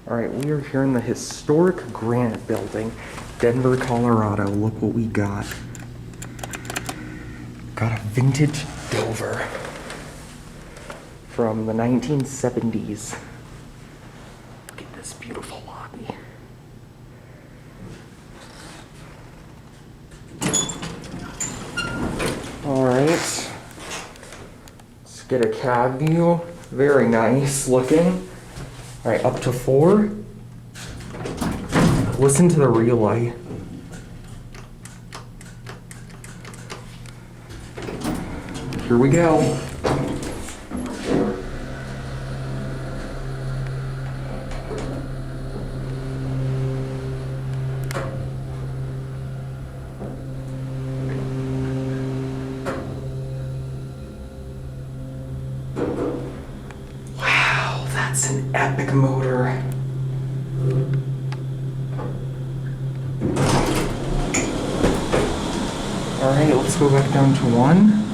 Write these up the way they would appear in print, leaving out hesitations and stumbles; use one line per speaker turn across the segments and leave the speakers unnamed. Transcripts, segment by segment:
All right, we are here in the historic Granite building, Denver, Colorado. Look what we got. Got a vintage Dover from the 1970s. Look at this beautiful lobby. All right, let's get a cab view. Very nice looking. All right, up to 4. Listen to the relay. Here we go. Wow, that's an epic motor. All right, let's go back down to 1.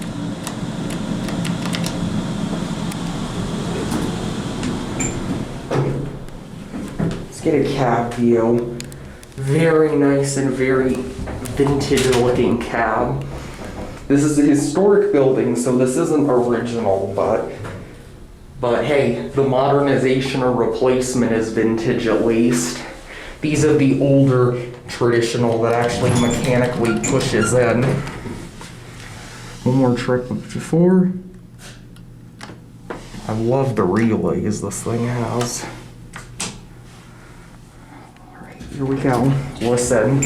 Let's get a cab view. Very nice and very vintage looking cab. This is a historic building, so this isn't original, but hey, the modernization or replacement is vintage at least. These are the older traditional that actually mechanically pushes in. One more trip up to 4. I love the relays this thing has. All right, here we go. Listen.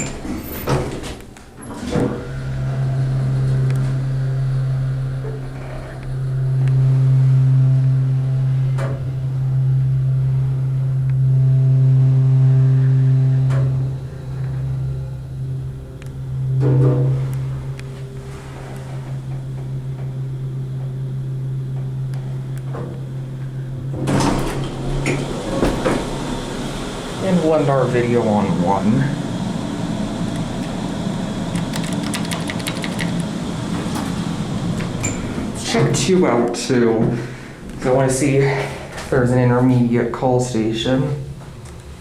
And we'll end our video on 1. Let's check 2 out too. So I want to see if there's an intermediate call station.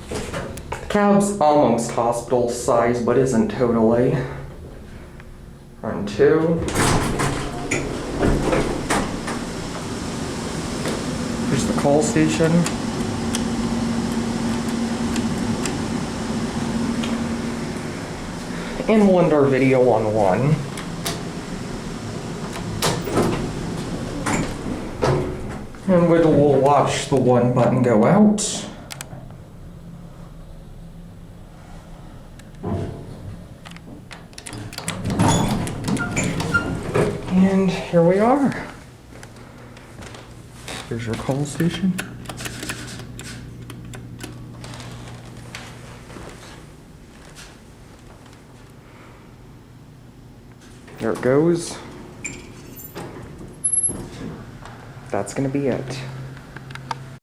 The cab's almost hospital size, but isn't totally. Run 2. Here's the call station. And we'll end our video on 1. And we'll watch the 1 button go out. And here we are. Here's your call station. There it goes. That's gonna be it.